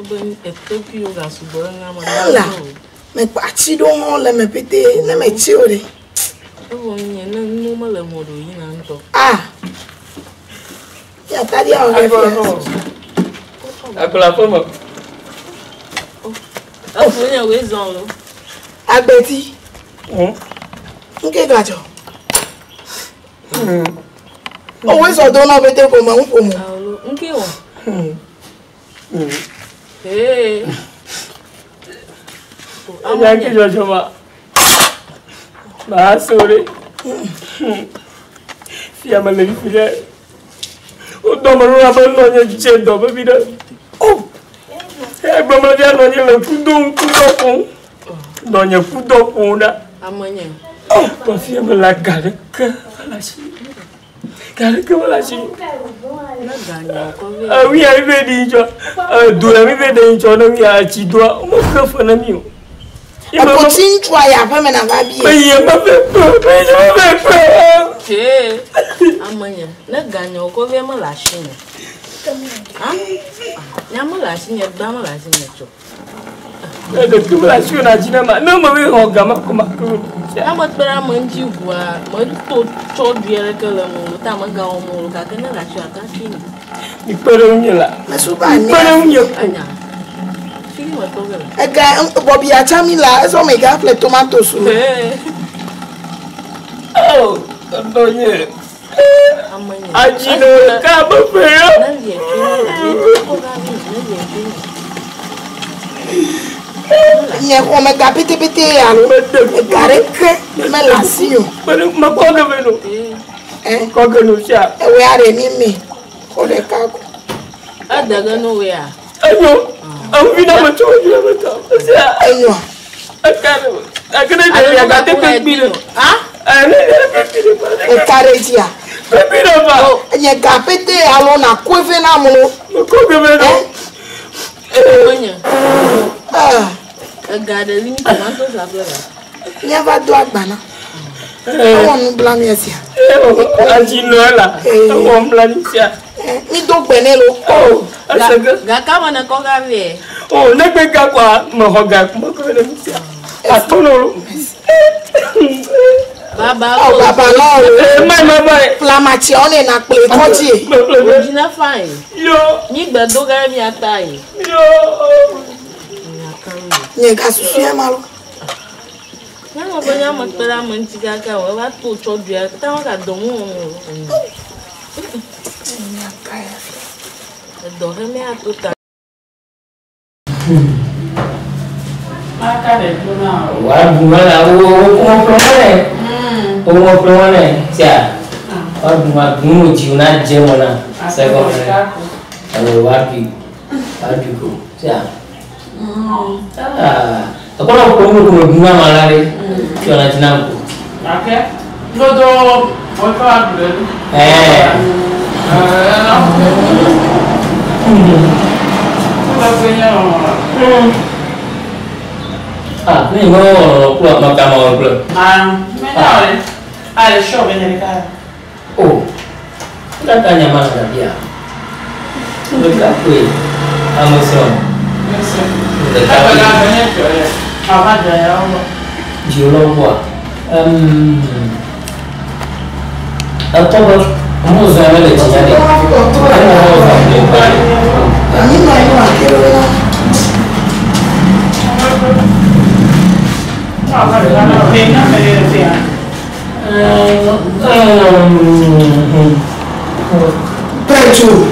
ben etoki yoga subora ngama. Là mais parti donc là mais pété là mais tioré. Ewo nye na nu ma le modo yi na nto. Ah. Ya ta dia on refait. Akula fomo. Afu nya we zon lo. Agbeti. Nke gajo. O we so do na bete ko ma nko mo. Nke wo. Eh. Ya ki jojo ma. Ba sore. Fia ma le fia. O do ma ro ba no nya je do ba bi da. Oh. E ba ma dia no nya le kudo ko. No nya kudo ko da. Amanya. Oh, ba fia ma la gare ka la shi. Gare ka la shi. Na ganya ko we. Ah oui, elle veut dire do la veut dire no ya chi do mo ka fa na mi o. A continue toi ya pa me na va bien. Mais il m'a fait peur, mais je m'avais peur. Amanya, na ganya ko we ma la shi ne. Ah? Ya ma la shi ne, ba ma la shi ne cho. De que la shi na jina ma, no ma we ho ga ma ko ma ko. Ya ma pera ma nji bua, ma to cho duere ke le mo, ta ma ga o mo ka ke na la shi aka shi ni. Ni pere unye la. Mais so ba ni. Pere unye. Anya. Fini ma to gele. E ga Bobby a chami la, so me ga fle tomato su. Oh, donye. Amanya. Ajino ka ba pere. Na ye fini, ko ga ni, na ye fini. Nye ko me ga pété alo. E gare ke me la si yo. Ma ko ga me no. Ko ga no sia. E we are ni me. Ko le ka ko. Adaga no we a. Ayo. Am vina ma to ya ma to. Sia. Ayo. Akana de ya ga te pe bi no. Ah? E kare dia. Pe no ba. Nye ga pété alo na ko fe na mo. Ko ga me no. Amanya. Ah. Ga de ni tomato sa bla. Nye va do agbana. Àwọn nu bla mi esia. Ajino la. O mbla ni sia. Mi do gbene lo. Oh, asaga. Ga ka ma na ko ga we. Oh, na pe ka kwa mo ho ga mo ko le sia. Atono. Baba. Oh, baba no. Ma. Inflammation na pe koji. Original fine. Yo. Ni gba do ga mi ata yi. Yo. Nye ga susu e malo. Na mo bo nya mo pera mo nti ga ka wa to cho dua ta wa ga do mo. Do he me atuta. Aka de tuna. Wa gumala o promone. O promone. Sia. Wa gumu ji una je mona. Sai ko. Wa ko. Sia. Ako na ko mo guma malare. Yo na tinampo. Okay. Godo mo ka dule. Ah, ni mo pulang makan mau pulang. Mental. Ada show benar kan? Oh, kita tanya mana dia? Sudah kue, Amazon. Apa namanya tu? Apa dia? Jualan buah. Apa bos? Kamu saya ada cari. Ani mai no akero na. Apa dia? Pena mere dia. Preju.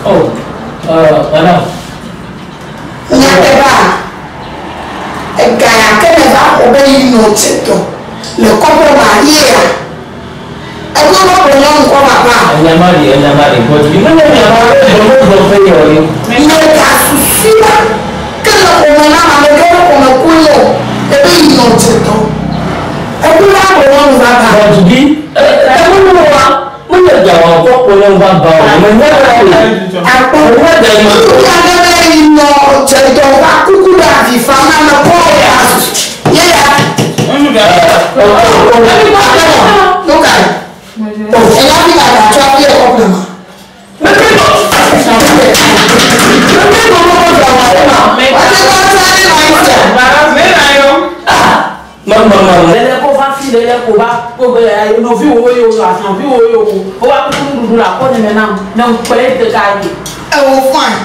Oh, mana? Nya te ba. E ga ya ke ne ba o be yi no tito. Le kopo ba ye. Aku mau pulang kau apa? Nyamari. Kau gimana nyamari? Belum pergi. Ini kasus sih. Kalau kau mana kalau kau kuyo, tapi ini cerita. Aku mau pulang apa? Kau jadi, kamu mau jawab kau pulang apa? Aku mau dari mana? Ini cerita. Aku kuda di mana kau ya? Ya. Bukan. Oh, ela fica da tua filha problema. ko ba ko no fi wo yo asan fi wo yo o wa ku du la ko ni na pe te ka yi ẹ wo fine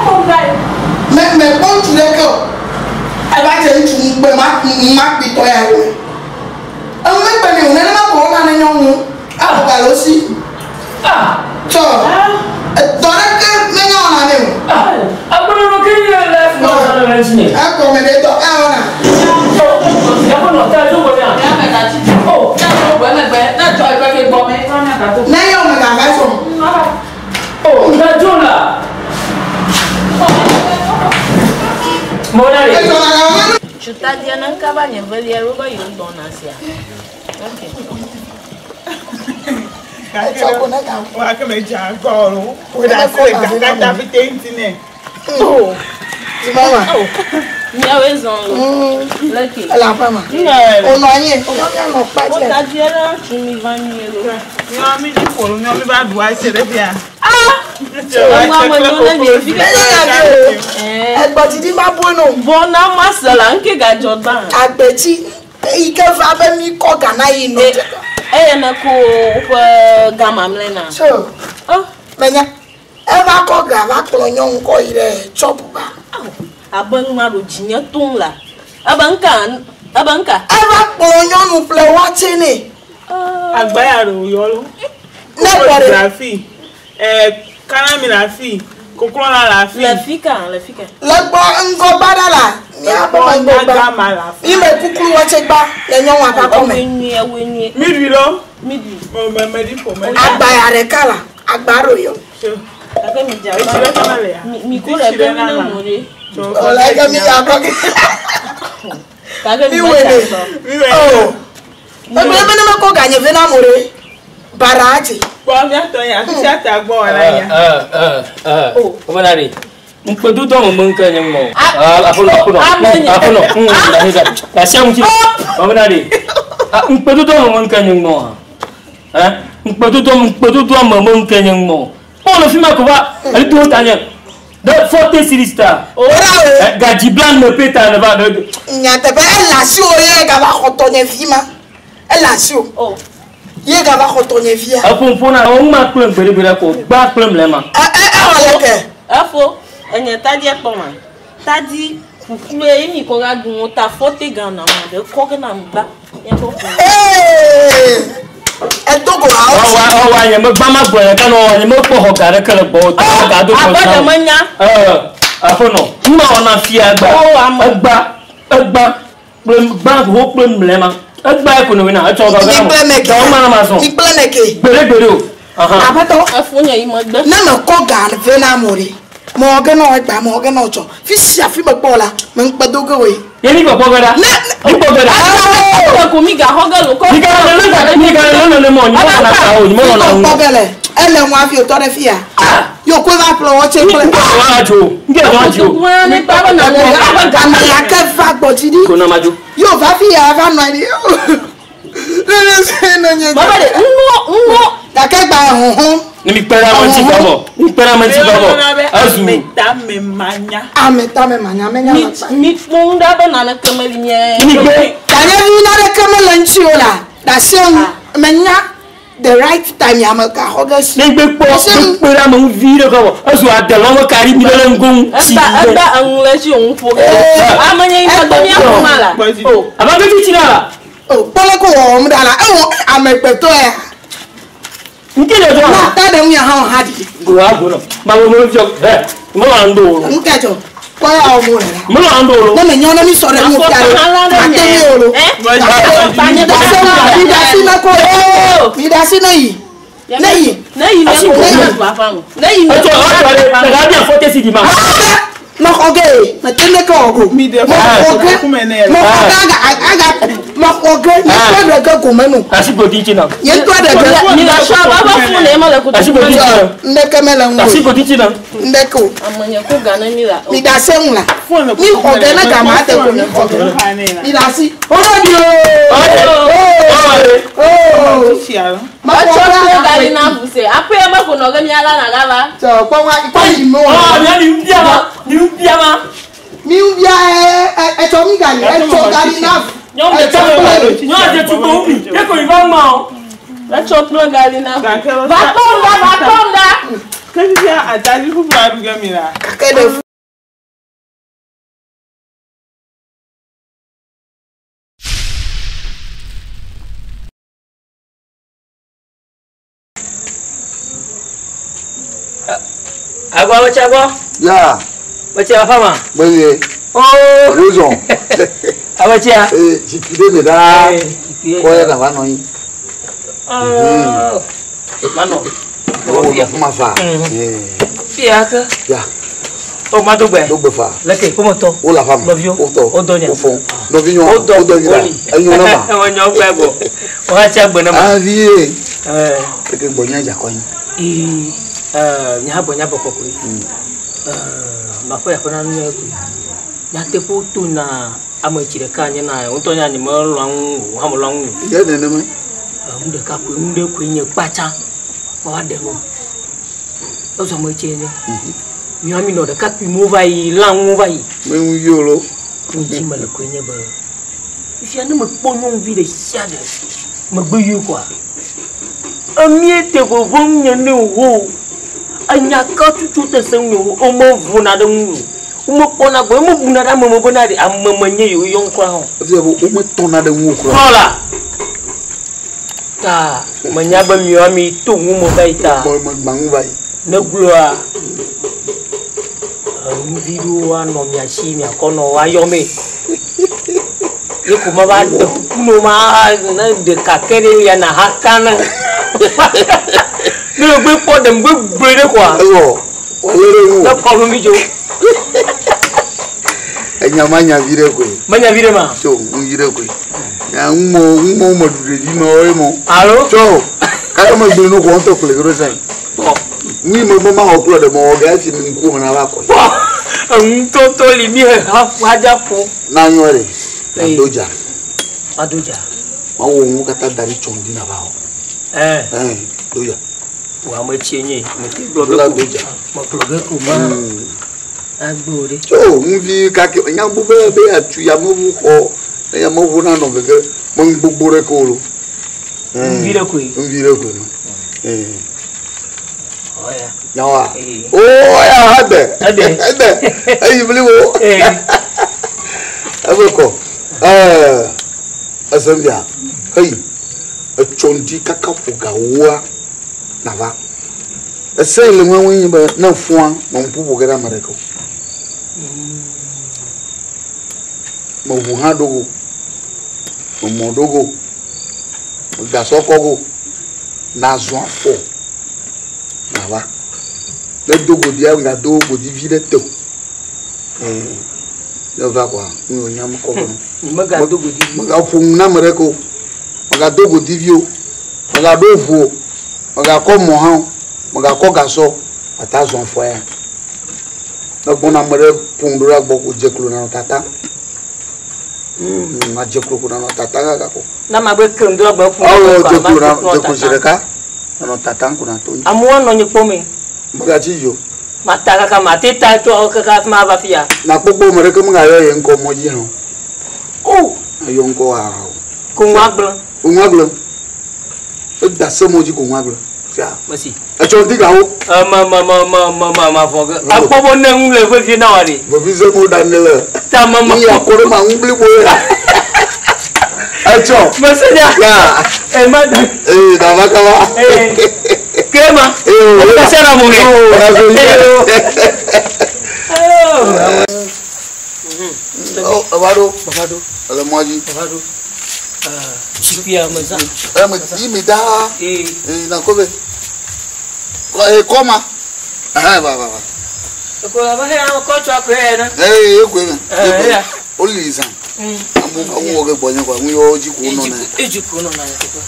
ko ga me pon tu le ko ẹ bá jẹ ntu pe ma pi to ya wo ẹ me pe ni o na ma ko na nyo hu a ko ga lo si so dore ke me nya na ni a ko no ke ni la no na ni a ko me de to e ona ya ko no ta ju ko ya me ka ti o na ko gbe me gbe na jo ipe ke gbo me na ka to na yo me ga ga so oh na ju la mo na e so na ga Chuta dia nan ka ba nye veli ero ba yo don asia. Okay. Wa ka me ja goro. We da se ga ta bi tentine. oh ti mama Ni awe zon lo. Lucky. la pa ma o no yin o no pa O je ta dia na chumi vani ero. Ni o mi di foro ni o mi ba du wa se re bia. Mama mo na be fi. e gbo ti di ma bo no Bona masala nke ga Jordan. agbeti ike fa be mi ko gana yi no Na ko gama mlena. so Oh, menya e ba ko ga ba ko nyon ko ire chop ba abang maro jinya tung la. Abanka. e ba ko nyon nu ple wa chini Agbaya ro yo lo. na pare La fi. Kana mi la fi. Kokoro la fi. La fika. le gbo ngo badala ni abo ma ngo Ga ba ma la fi. ime kukuru wa che gba le nyon wa pa ko me Awenye. Mi ri lo. Midi. Mo me di fo me. agbaya re kala agbaro yo Ake mi ja. Ti be kana le ya. Mi ko le be mi na more. o la ga mi ya ko Kage mi mi ba wele so. Mi we. oh e be na ma ko ga nye ve na more baraji Bo mi ato ya ti ata gbo wa la ya. o mo na ri mpe du to mo nka nyem mo apono da heza ya sia mu ti o mo na ri mpe du to mo nka nyem mo mpe du to mo nka nyem mo o lo fi ma ko ba ali du ta nyem de forte sirista ora o gaji blanc me peta ne ba de nya te be la si o ye ga ba ko to nye vima e la si o Oh. ye ga ba ko to nye via apompona o ma plem gbere ko gba plem le ma o le ke Afo. Enye tadi ekpoma. Tadi fufule imi ko ga gun ta forte gana ma de ko ke na mba. Yen ko. e dogo la o wa ye mo gba ma gbo ye kan o ye mo po ho ga re kele gbo ta ga do ko Abode manya. afono ma ona fi agba gba ho plem le ma agba e ko no na e to ga ga mo ma ma so Ikplemeke. gbere o Abato. Afunya yi mo gbe. Na me ko ga na ve na more. Mo ga no gba mo ga no cho. Fi sia fi me bola. Me npa dogo we. ye ni ko gada ni ko gada Ko mi ga hoga lo ko. ni ga le mo ni mo na ka o ni mo na Ko gele. Ele nwa fi o to de fi ya. Yo ko va pro o che ko. wa jo nge wa jo Wa ni pa na le. Ga na ya ke fa gbo ti di. ko na ma jo Yo va fi ya va no ni. Ne se no nye. Baba de nwo. Da ke gba hun. ni mi pera mo ti babo azu Meta me manya. Ameta me manya me nya. Mi funda ba na kemeli nye. ni gbe Kanya vi na de kamela nchi ola. Da se menya the right time ya maka hoga si. ni gbe po pera mo vi re ko azu adelo mo kari mi le ngun si Esta angle si on fo. Amanya yi ma do mi akomala. oh aba be ti na Oh, pole ko wo mu dala. Amepeto e. nke le do Na ta de mu ya ha hadi. go ago no ma mo jo mo la ndo Nkejo. Ko ya o mu re. mo la ndo Na me nyona mi so re mu tare. Ate mi oro. Mi da si na ko. Mi da si na yi. Na yi. Na yi ne ko na ba fa mu. Na yi ne o ko. to ga bi forte si di ma Ma oge. Ma tene ko ogo. Mi de oge. ku me ne. Ma aga. Ma oge. Ni ko de ga ko menu. asibo di china Ye to de ga. Ni ga sha ba fu ne ma le ko. asibo di china Ndeke mele nwo. asibo di china Ndeko. Amanya ko ga na mi la. Mi da se nla. Phone Ni oge na ga ma te ko ni oge. Mi da si. Ora di oh. Ma Ba ko cho ko ga ga ni na bu se. Ape ma ko no ga mi ala na ga ba. so ko wa ko yi mo. ni bia ma Mi ubia e to mi ga ni e to ga ni na. Nhóm để cho nhóm để chụp bóng bì. Thế còn vang màu. Đã chốt luôn gà đi nào. Vá con đã. Cái gì à? Đã đi không vào được mình à? Cái đấy. Agua baca agua. Ya. Baca apa mah? Boleh. Oh. Ruzon. Apa baca? Cikide ni dah. Kau yang dah mana ni? Mana? Oh, dia mafa. Pia ke? Ya. Oh, madu be. Duk befa. Lagi, como to? Oh, la femme. Novio. Oto. Odonya. Ofon. Novio. Odo. Odo ni. Ayo nama. Oh, nyok bebo. Oh, acha benar. Ah, vie. Keke bonya jakoi. Nyabo kwa kuli. Mafo ya kona nyo ku. Nyate putu na amechire kanye na untonya ni molong hamolong. Ya nene mai. Unde ka ku unde ku nye pacha. Wa de no. Ozo mo chenye. Nyami no de ka ku movai lang movai. Me un yolo. Kunjima le kwenye ba. Ifia ne me ponyon vi de siade. Me buyu kwa. Amiete bo bom nyane wo. Anya ka tutu te senyo o mo vuna de nwu. O mo pona bo mo vuna da mo bona de amamanye yo yon kwa ho. Afia bo o mo tona de nwu kwa. Hola. Ta manyaba miwami tu mo baita. Mo bang bai. Ne gloa. Video wa no mi ashi mi akono wa yome. Yeko maba de kuno ma na de kakere ya na hakana. Ne gbe po dem gbe brede kwa. Ayo. Olere nwu. Na ko mi jo. Enya manya vire ko. Manya vire ma. So, vire ko. Ya mo madure di no emo. Alo? So, ka ma gbe no ko to kule gro sai. Ni mo ma ho klo de mo ga si mi nku na ba ko. Toto li mi haja po. Na nyore. Adoja. Adoja. Ma wo nwu kata dari chondi na ba ho. Doja. Wa mo chenye, mo ti blobe ko doja. Mo blobe ko ma. Agbore. So, nvi ka ke nya bu be atu ya mo bu ko. Ya mo bu na no gege. Mo gbogbo re ko lo. Nvire ko yi. Nvire ko no. Oh ya. Yawa. Oh ya hade. Hade. Ayi bili wo. Abeko. Asambia. Hey. Chondi kaka puga wa na va. Ese le nwa yin ba na fuan mo mpubu gara mareko. Mo bu ha dogo. Mo dogo. Ga sokogo. Na zo afo. Na va. Le dogo dia nga dogo di vide to. Le va quoi. Mo nyam ko no. Maga dogo di. Maga fun na mareko. Maga dogo di vio. Maga dovo. Maga ko mo han. Maga ko gaso. Ata zo afo ya. Na bona mare pundura boku jeklu na tata. Ma jeklu kuna na tata ga ko. Na magbe kendo agba fu. Oh, jeklu na jeklu sereka. Na tata kuna to. Amuwa no nyi pome. Maga ti yo. Mataka kama teta to kaka ma ba fia. Na popo mare ko mga yo yen ko moji han. Oh, Ayo nko ha. ko ngablo. Ungaglo. Da se moji ko ngaglo. Fia. Masi. A chonti ga ho. Ma foga. Apobo na ngule fe fi na wari. Bo vi se mo danele. Ta mama. Ni akoro ma ngble bo ya. Acho. Masanya. Ya. Madam. Da ba ka ba. Crema. Kasera mo nge. Oh, abado. Ala moji. Chipia maza. Me di mi da. Na ko be. Koma. Ba. Ko ba he am ko chwa ko he na. Ekwe me. Olisan. Amu oge bonye kwa mu yo ji ku no na. Eji ku no na.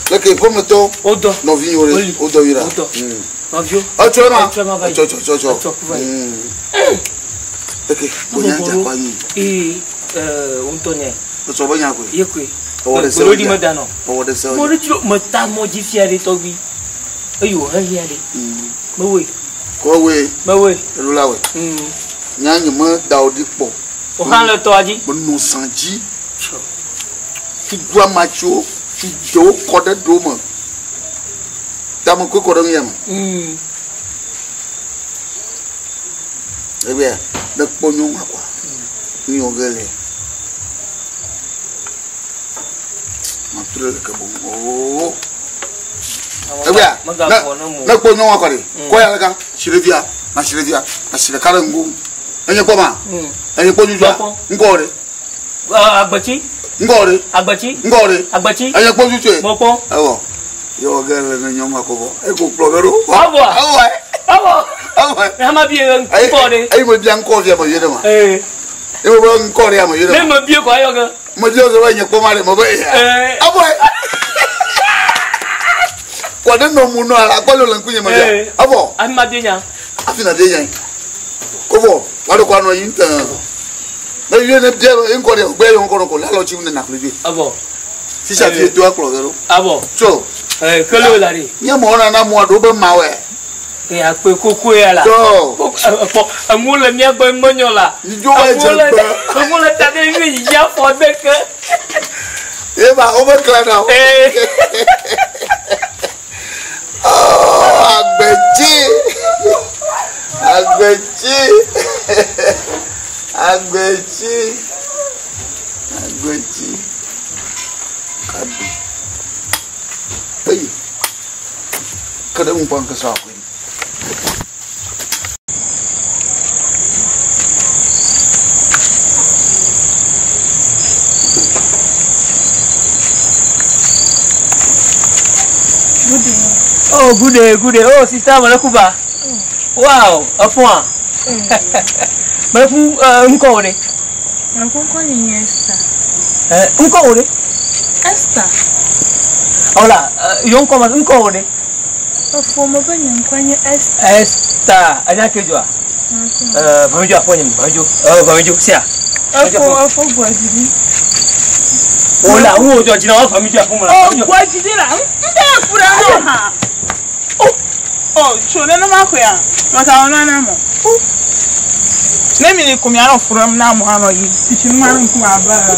Leke pometo. Odo. No vignore. Odo ira. Novio. Acho ma. Cho. Leke bonya ja kwa ni. Untonye. So bonya ko. Yekwe. Ode se odi madano. Ode se. Mo ri tro mata mo ji fiare to bi. Ayo ha hiare. Mawe. Ko we. Elula we. Nyanyi mo Daudi po. O han le to aji. Mo no sanji. fi dua macho fi do koda do mo tam ko koda yam ebe da ponyo akwa ni ogele ma ture ka bongo ebe na ponyo akwa ri ko ya ga shirevia na shirevia ngu enye poma enye ponyo jwa ngore agbachi ngore agbachi enye ponyo jwe mopo ewo yo ogele na nyoma ko bo e ko plogero Hama bie ngore. Ai mo bia ngore ma yede ma. E mo bo ngore ma yede ma. Me mo bie ko ayo ga. Mo dio so ba nye ko mare mo ba ya. Aboy. Ko de no mu no ala ko lo lan kunye ma ya. Abo. Ami ma bie nya. Afina de nya. Ko bo, wa do ko no yin tan. Na yede ne bia ngore o gbe yo ngoro ko la lo chi mu na kloje. Abo. Si sa fi to aklogero. Abo. So. Kolo la ri. Nya mo na mo do be ma we. Ya kwe koko ya la. Amula ni agba monyola. Amula tade ni ya for beke. Eba over clan now. Oh, agbeji. Kabi. Hey. Kada umpang kesal aku ini. Oh, good day. Oh, sister Malakuba. Wow, a point. Malaku, Nkore. Malaku ni Esther. Nkore? Esther. Hola, yonko mas Nkore. Fomo bani nkwanye Esther. Esther, anya kejwa. Bamejo aponye bamejo sia. Afo gwajiri. Hola, wo jo jina wa bamejo aponye. Oh, gwajiri la. Nde fura no ha. Oh, chone no makoya. Mata ona na mo. Na mi ni kumya no fura na mo ha no yi. Tichi ma nku aba.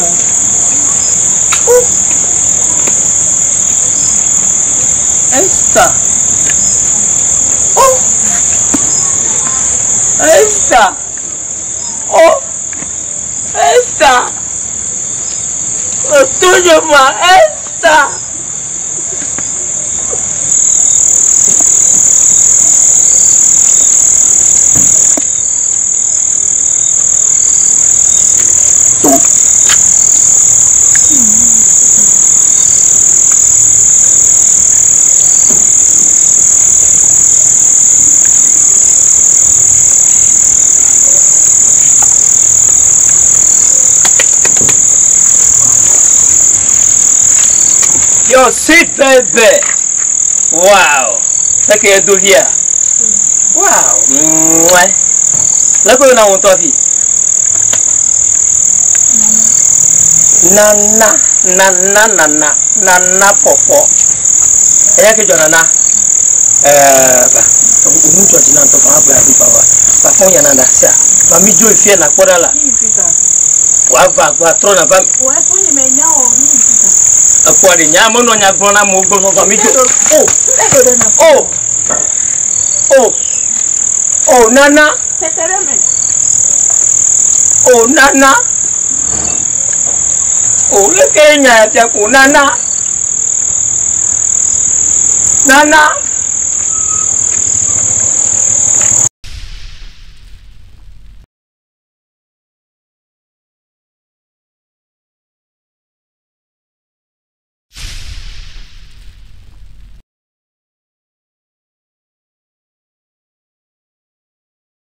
Esther. Oh. Esther. Oh. Esther. Tuyo ma Esther. Yo, sweet baby. Wow. Look at you here. Wow. Look at you on top. Nana popo. Eya ke jona na. Ba. Umu to jina to fa bla bi baba. Ba fon ya nanda sia. Ba mi jo ifie na kodala. Wa va gwa trona ba. Wa fun ni me nya o mi fita. Akwade nya mo no nya gbona mo gbon fa mi jo. Oh, Nana. Oh, Nana. Oh, look at Nana. Nana.